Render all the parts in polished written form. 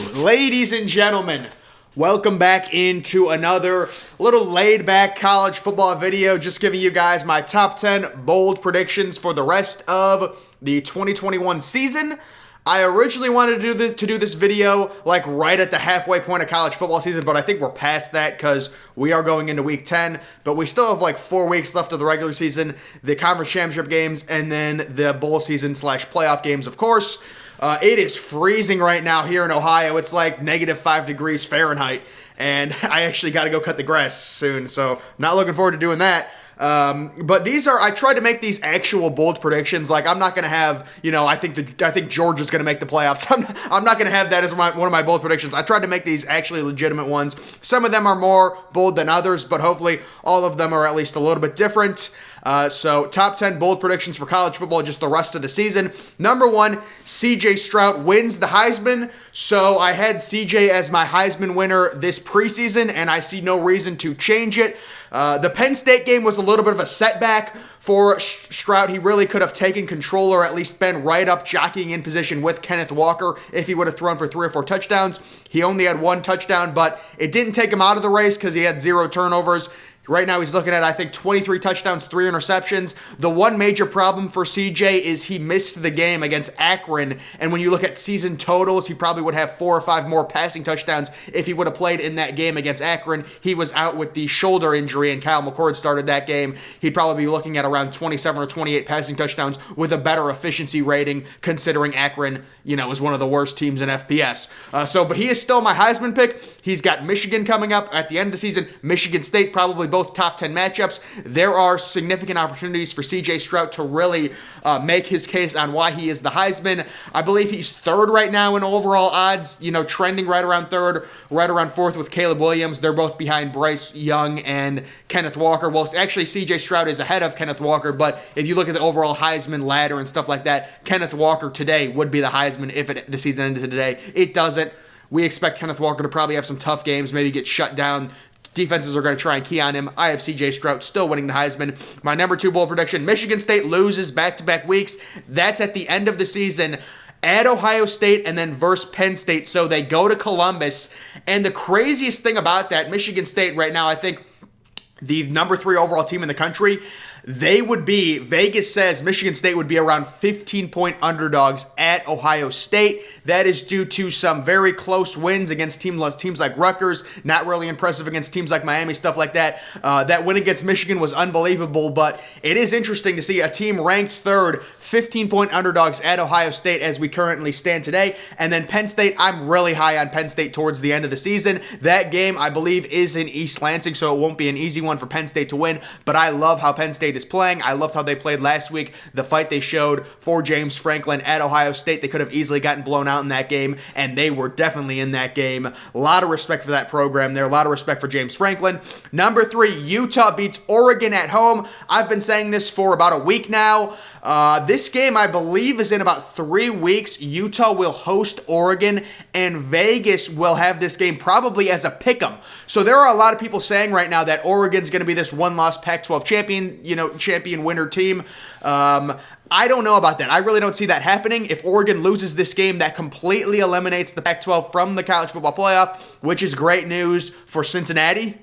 Ladies and gentlemen, welcome back into another little laid-back college football video. Just giving you guys my top 10 bold predictions for the rest of the 2021 season. I originally wanted to do this video like right at the halfway point of college football season, but I think we're past that because we are going into week 10. But we still have like 4 weeks left of the regular season, the conference championship games, and then the bowl season / playoff games, of course. It is freezing right now here in Ohio. It's like -5 degrees Fahrenheit, and I actually got to go cut the grass soon, so not looking forward to doing that. But I tried to make these actual bold predictions. Like, I'm not going to have, I think Georgia's going to make the playoffs. I'm not going to have that as one of my bold predictions. I tried to make these actually legitimate ones. Some of them are more bold than others, but hopefully all of them are at least a little bit different. So top 10 bold predictions for college football just the rest of the season. Number 1, CJ Stroud wins the Heisman. So I had CJ as my Heisman winner this preseason, and I see no reason to change it. The Penn State game was a little bit of a setback for Stroud. He really could have taken control or at least been right up jockeying in position with Kenneth Walker if he would have thrown for 3 or 4 touchdowns. He only had 1 touchdown, but it didn't take him out of the race because he had 0 turnovers. Right now, he's looking at, I think, 23 touchdowns, 3 interceptions. The one major problem for CJ is he missed the game against Akron. And when you look at season totals, he probably would have 4 or 5 more passing touchdowns if he would have played in that game against Akron. He was out with the shoulder injury, and Kyle McCord started that game. He'd probably be looking at around 27 or 28 passing touchdowns with a better efficiency rating, considering Akron, is one of the worst teams in FBS. But he is still my Heisman pick. He's got Michigan coming up at the end of the season. Michigan State, probably both top 10 matchups. There are significant opportunities for CJ Stroud to really make his case on why he is the Heisman. I believe he's 3rd right now in overall odds, trending right around 3rd, right around 4th with Caleb Williams. They're both behind Bryce Young and Kenneth Walker. Well, actually, CJ Stroud is ahead of Kenneth Walker, but if you look at the overall Heisman ladder and stuff like that, Kenneth Walker today would be the Heisman if the season ended today. It doesn't. We expect Kenneth Walker to probably have some tough games, maybe get shut down. Defenses are going to try and key on him. I have CJ Stroud still winning the Heisman. My number 2 bold prediction, Michigan State loses back-to-back weeks. That's at the end of the season at Ohio State and then versus Penn State. So they go to Columbus. And the craziest thing about that, Michigan State right now, I think the number 3 overall team in the country, Vegas says Michigan State would be around 15-point underdogs at Ohio State. That is due to some very close wins against teams like Rutgers, not really impressive against teams like Miami, stuff like that. That win against Michigan was unbelievable, but it is interesting to see a team ranked 3rd, 15-point underdogs at Ohio State as we currently stand today. And then Penn State, I'm really high on Penn State towards the end of the season. That game, I believe, is in East Lansing, so it won't be an easy one for Penn State to win, but I love how Penn State is playing. I loved how they played last week. The fight they showed for James Franklin at Ohio State. They could have easily gotten blown out in that game, and they were definitely in that game. A lot of respect for that program there. A lot of respect for James Franklin. Number 3, Utah beats Oregon at home. I've been saying this for about a week now. This game, I believe, is in about 3 weeks. Utah will host Oregon, and Vegas will have this game probably as a pick'em. So there are a lot of people saying right now that Oregon's going to be this one-loss Pac-12 champion winner team. I don't know about that. I really don't see that happening. If Oregon loses this game, that completely eliminates the Pac-12 from the college football playoff, which is great news for Cincinnati.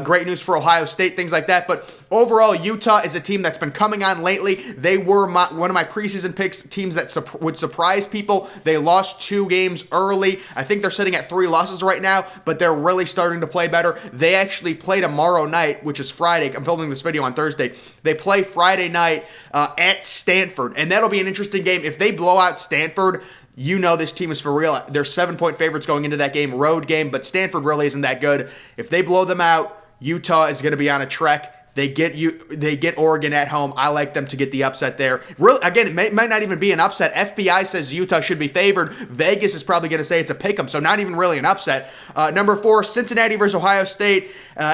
Great news for Ohio State, things like that. But overall, Utah is a team that's been coming on lately. They were one of my preseason picks, teams that would surprise people. They lost 2 games early. I think they're sitting at 3 losses right now, but they're really starting to play better. They actually play tomorrow night, which is Friday. I'm filming this video on Thursday. They play Friday night at Stanford, and that'll be an interesting game. If they blow out Stanford, this team is for real. They're 7-point favorites going into that game, road game, but Stanford really isn't that good. If they blow them out, Utah is going to be on a trek. They get Oregon at home. I like them to get the upset there. Really, again, it might not even be an upset. FBI says Utah should be favored. Vegas is probably going to say it's a pick'em, so not even really an upset. Number 4, Cincinnati versus Ohio State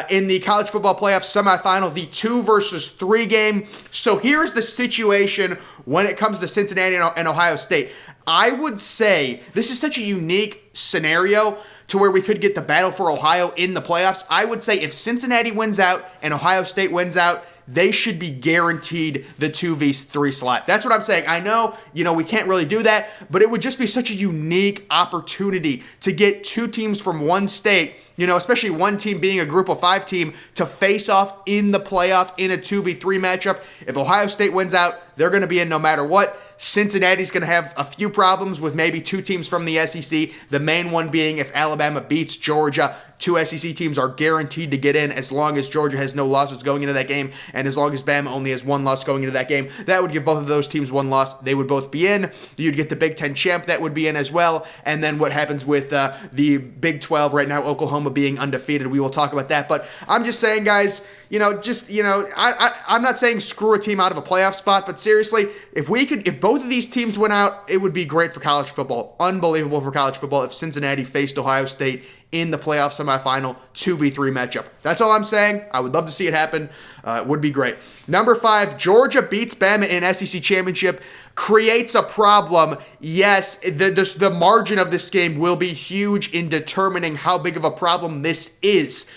in the college football playoff semifinal, the 2 versus 3 game. So here's the situation when it comes to Cincinnati and Ohio State. I would say this is such a unique scenario to where we could get the battle for Ohio in the playoffs. I would say if Cincinnati wins out and Ohio State wins out, they should be guaranteed the 2v3 slot. That's what I'm saying. I know, we can't really do that, but it would just be such a unique opportunity to get two teams from one state, especially one team being a group of 5 team, to face off in the playoff in a 2v3 matchup. If Ohio State wins out, they're going to be in no matter what. Cincinnati's going to have a few problems with maybe 2 teams from the SEC. The main one being if Alabama beats Georgia, 2 SEC teams are guaranteed to get in as long as Georgia has no losses going into that game, and as long as Bama only has 1 loss going into that game. That would give both of those teams 1 loss. They would both be in. You'd get the Big Ten champ that would be in as well. And then what happens with the Big 12 right now, Oklahoma being undefeated. We will talk about that. But I'm just saying, guys, I'm not saying screw a team out of a playoff spot, but seriously, if both of these teams went out, it would be great for college football. Unbelievable for college football if Cincinnati faced Ohio State in the playoff semifinal 2v3 matchup. That's all I'm saying. I would love to see it happen. It would be great. Number 5, Georgia beats Bama in SEC championship. Creates a problem. Yes, the margin of this game will be huge in determining how big of a problem this is,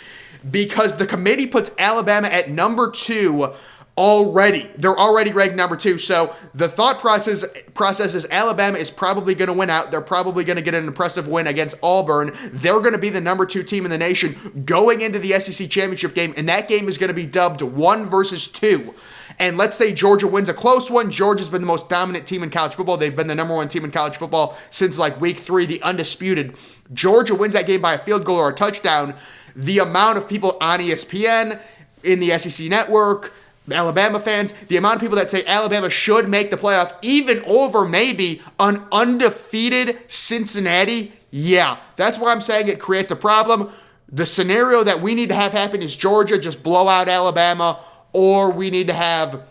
because the committee puts Alabama at number 2 already. They're already ranked number 2. So the thought process is Alabama is probably going to win out. They're probably going to get an impressive win against Auburn. They're going to be the number 2 team in the nation going into the SEC championship game, and that game is going to be dubbed 1 versus 2. And let's say Georgia wins a close one. Georgia's been the most dominant team in college football. They've been the number 1 team in college football since week 3, the undisputed. Georgia wins that game by a field goal or a touchdown. The amount of people on ESPN, in the SEC network, Alabama fans, the amount of people that say Alabama should make the playoff, even over maybe an undefeated Cincinnati, yeah, that's why I'm saying it creates a problem. The scenario that we need to have happen is Georgia just blow out Alabama, or we need to have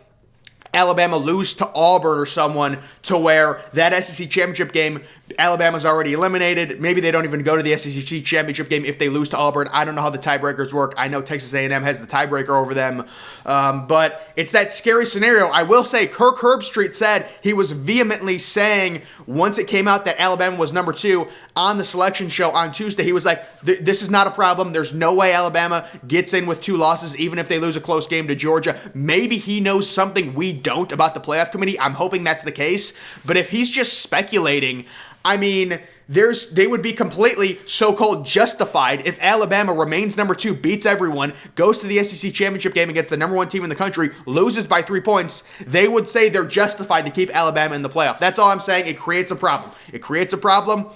Alabama lose to Auburn or someone to where that SEC championship game, Alabama's already eliminated. Maybe they don't even go to the SEC championship game if they lose to Auburn. I don't know how the tiebreakers work. I know Texas A&M has the tiebreaker over them. But it's that scary scenario. I will say Kirk Herbstreit said he was vehemently saying once it came out that Alabama was number 2 on the selection show on Tuesday, he was like, this is not a problem. There's no way Alabama gets in with 2 losses, even if they lose a close game to Georgia. Maybe he knows something we don't about the playoff committee. I'm hoping that's the case. But if he's just speculating, I mean, they would be completely so-called justified if Alabama remains number 2, beats everyone, goes to the SEC championship game against the number 1 team in the country, loses by 3 points. They would say they're justified to keep Alabama in the playoff. That's all I'm saying. It creates a problem. It creates a problem.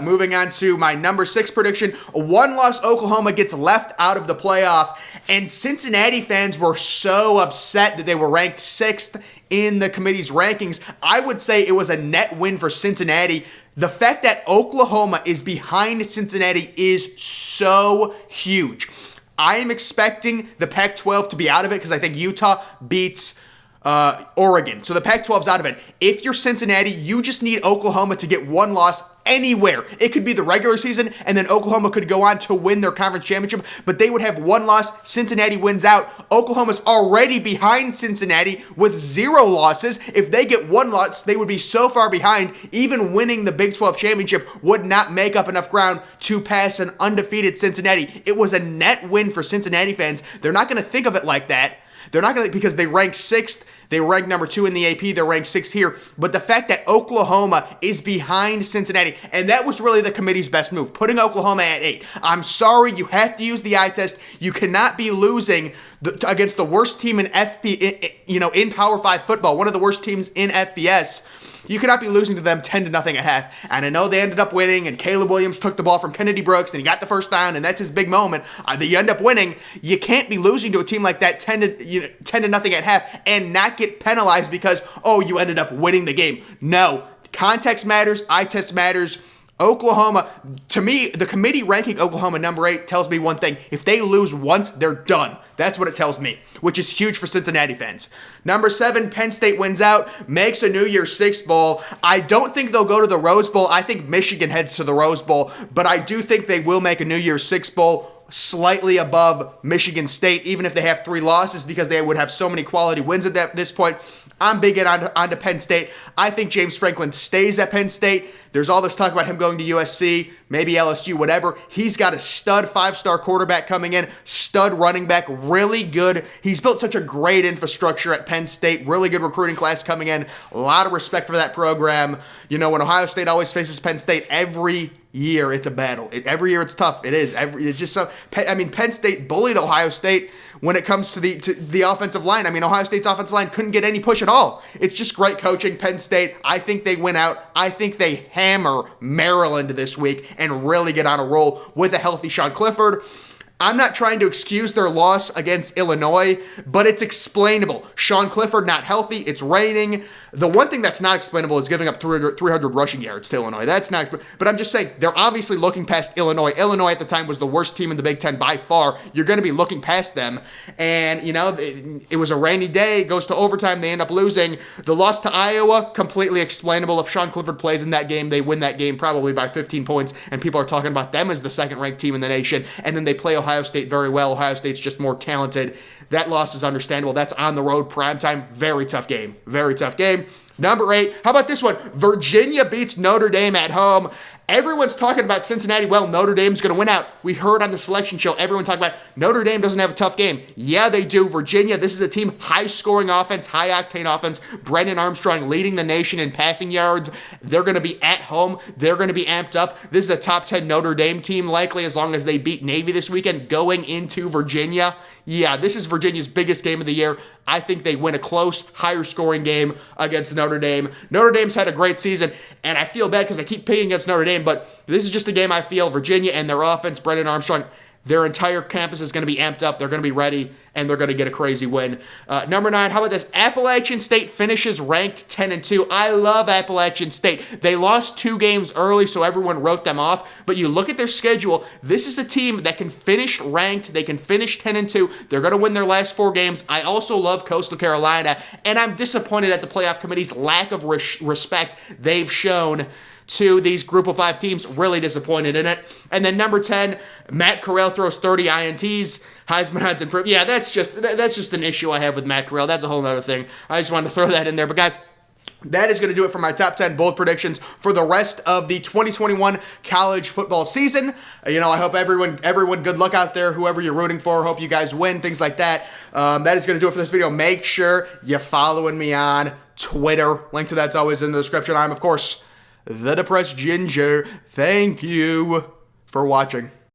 Moving on to my number 6 prediction. A 1-loss Oklahoma gets left out of the playoff, and Cincinnati fans were so upset that they were ranked 6th in the committee's rankings. I would say it was a net win for Cincinnati. The fact that Oklahoma is behind Cincinnati is so huge. I am expecting the Pac-12 to be out of it because I think Utah beats Oregon. So the Pac-12's out of it. If you're Cincinnati, you just need Oklahoma to get 1 loss anywhere. It could be the regular season, and then Oklahoma could go on to win their conference championship, but they would have 1 loss. Cincinnati wins out. Oklahoma's already behind Cincinnati with 0 losses. If they get 1 loss, they would be so far behind, even winning the Big 12 championship would not make up enough ground to pass an undefeated Cincinnati. It was a net win for Cincinnati fans. They're not going to think of it like that. They're not going to, because they ranked 6th. They ranked number 2 in the AP. They're ranked 6th here. But the fact that Oklahoma is behind Cincinnati, and that was really the committee's best move, putting Oklahoma at 8. I'm sorry, you have to use the eye test. You cannot be losing against the worst team in in Power 5 football, one of the worst teams in FBS. You cannot be losing to them 10-0 at half. And I know they ended up winning, and Caleb Williams took the ball from Kennedy Brooks, and he got the first down, and that's his big moment. You end up winning. You can't be losing to a team like that 10-0 at half and not get penalized because, you ended up winning the game. No. Context matters. Eye test matters. Oklahoma, to me, the committee ranking Oklahoma number 8 tells me one thing. If they lose once, they're done. That's what it tells me, which is huge for Cincinnati fans. Number 7, Penn State wins out, makes a New Year's Six Bowl. I don't think they'll go to the Rose Bowl. I think Michigan heads to the Rose Bowl, but I do think they will make a New Year's Six Bowl. slightly above Michigan State, even if they have 3 losses, because they would have so many quality wins at this point. I'm big on to Penn State. I think James Franklin stays at Penn State. There's all this talk about him going to USC, maybe LSU, whatever. He's got a stud 5-star quarterback coming in, stud running back, really good. He's built such a great infrastructure at Penn State, really good recruiting class coming in. A lot of respect for that program. You know, when Ohio State always faces Penn State every year, it's a battle. Every year it's tough. It is. It's just so. I mean, Penn State bullied Ohio State when it comes to the offensive line. I mean, Ohio State's offensive line couldn't get any push at all. It's just great coaching. Penn State, I think they win out. I think they hammer Maryland this week and really get on a roll with a healthy Sean Clifford. I'm not trying to excuse their loss against Illinois, but it's explainable. Sean Clifford not healthy. It's raining. The one thing that's not explainable is giving up 300 rushing yards to Illinois. That's not, but I'm just saying, they're obviously looking past Illinois. Illinois at the time was the worst team in the Big Ten by far. You're going to be looking past them. And, you know, it was a rainy day. It goes to overtime. They end up losing. The loss to Iowa, completely explainable. If Sean Clifford plays in that game, they win that game probably by 15 points. And people are talking about them as the second-ranked team in the nation. And then they play Ohio State very well. Ohio State's just more talented. That loss is understandable. That's on the road, primetime. Very tough game. Very tough game. Number 8, how about this one? Virginia beats Notre Dame at home. Everyone's talking about Cincinnati. Well, Notre Dame's going to win out. We heard on the selection show, everyone talking about Notre Dame doesn't have a tough game. Yeah, they do. Virginia, this is a team, high-scoring offense, high-octane offense. Brendan Armstrong leading the nation in passing yards. They're going to be at home. They're going to be amped up. This is a top 10 Notre Dame team, likely, as long as they beat Navy this weekend, going into Virginia. Yeah, this is Virginia's biggest game of the year. I think they win a close, higher-scoring game against Notre Dame. Notre Dame's had a great season, and I feel bad because I keep picking against Notre Dame, but this is just a game I feel Virginia and their offense, Brendan Armstrong, their entire campus is going to be amped up. They're going to be ready, and they're going to get a crazy win. Number 9, how about this? Appalachian State finishes ranked 10-2. I love Appalachian State. They lost 2 games early, so everyone wrote them off. But you look at their schedule. This is a team that can finish ranked. They can finish 10-2. They're going to win their last 4 games. I also love Coastal Carolina, and I'm disappointed at the playoff committee's lack of respect they've shown to these group of 5 teams. Really disappointed in it. And then number 10, Matt Corral throws 30 INTs. Heisman odds improved. Yeah, that's just an issue I have with Matt Corral. That's a whole other thing. I just wanted to throw that in there. But guys, that is going to do it for my top 10 bold predictions for the rest of the 2021 college football season. You know, I hope everyone good luck out there, whoever you're rooting for. Hope you guys win, things like that. That is going to do it for this video. Make sure you're following me on Twitter. Link to that's always in the description. I'm, of course, the Depressed Ginger. Thank you for watching.